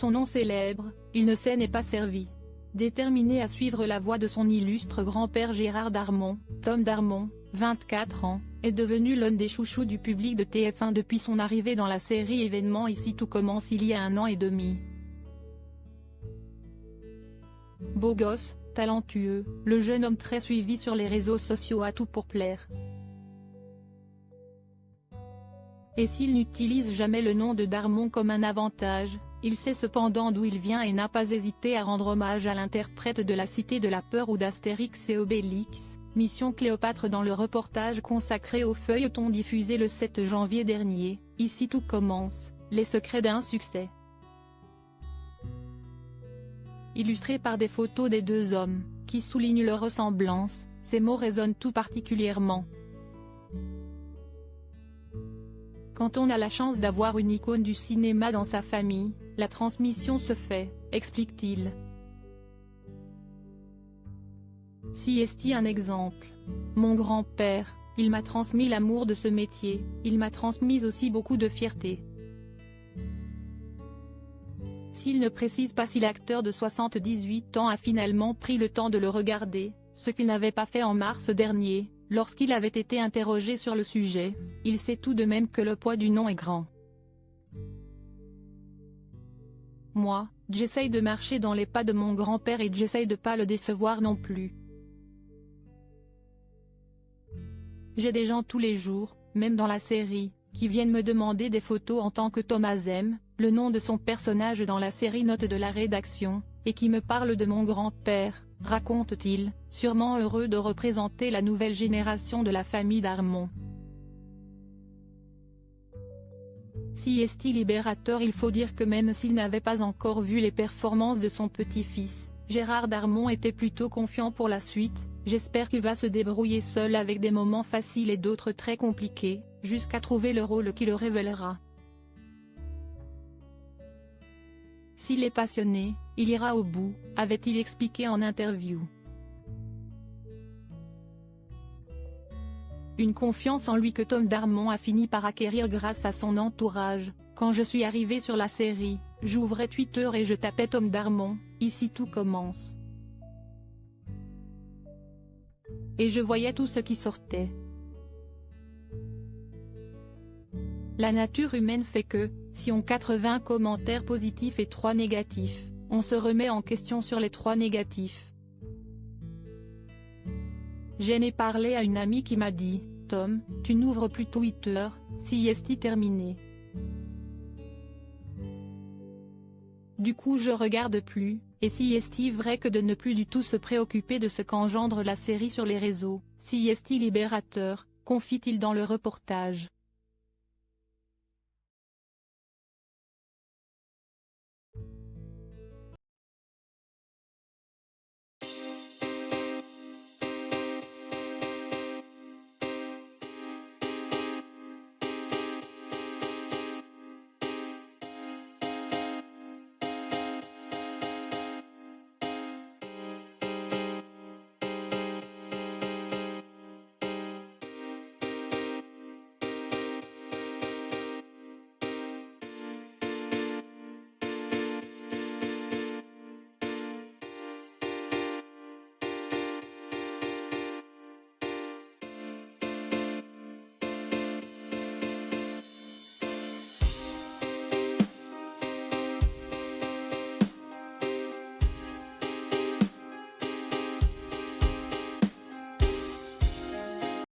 son nom célèbre, il ne s'en est pas servi. Déterminé à suivre la voie de son illustre grand-père Gérard Darmon, Tom Darmon, 24 ans, est devenu l'un des chouchous du public de TF1 depuis son arrivée dans la série événement Ici tout commence il y a 1 an et demi. Beau gosse, talentueux, le jeune homme très suivi sur les réseaux sociaux a tout pour plaire. Et s'il n'utilise jamais le nom de Darmon comme un avantage, il sait cependant d'où il vient et n'a pas hésité à rendre hommage à l'interprète de la Cité de la Peur ou d'Astérix et Obélix, Mission Cléopâtre dans le reportage consacré au feuilleton diffusé le 7 janvier dernier, Ici tout commence, les secrets d'un succès. Illustré par des photos des deux hommes, qui soulignent leur ressemblance, ces mots résonnent tout particulièrement. Quand on a la chance d'avoir une icône du cinéma dans sa famille, la transmission se fait, explique-t-il. Si est un exemple. Mon grand-père, il m'a transmis l'amour de ce métier, il m'a transmis aussi beaucoup de fierté. S'il ne précise pas si l'acteur de 78 ans a finalement pris le temps de le regarder, ce qu'il n'avait pas fait en mars dernier, lorsqu'il avait été interrogé sur le sujet, il sait tout de même que le poids du nom est grand. Moi, j'essaye de marcher dans les pas de mon grand-père et j'essaye de pas le décevoir non plus. J'ai des gens tous les jours, même dans la série, qui viennent me demander des photos en tant que Thomas M, le nom de son personnage dans la série Note de la rédaction, et qui me parlent de mon grand-père, raconte-t-il, sûrement heureux de représenter la nouvelle génération de la famille Darmon. Si est libérateur, il faut dire que même s'il n'avait pas encore vu les performances de son petit-fils, Gérard Darmon était plutôt confiant pour la suite. J'espère qu'il va se débrouiller seul avec des moments faciles et d'autres très compliqués, jusqu'à trouver le rôle qui le révélera. S'il est passionné, il ira au bout, avait-il expliqué en interview. Une confiance en lui que Tom Darmon a fini par acquérir grâce à son entourage. Quand je suis arrivé sur la série, j'ouvrais Twitter et je tapais Tom Darmon, ici tout commence. Et je voyais tout ce qui sortait. La nature humaine fait que, si on 80 commentaires positifs et 3 négatifs, on se remet en question sur les 3 négatifs. J'en ai parlé à une amie qui m'a dit, Tom, tu n'ouvres plus Twitter, si est terminé. Du coup je regarde plus, et si est vrai que de ne plus du tout se préoccuper de ce qu'engendre la série sur les réseaux, si est libérateur, confie-t-il dans le reportage.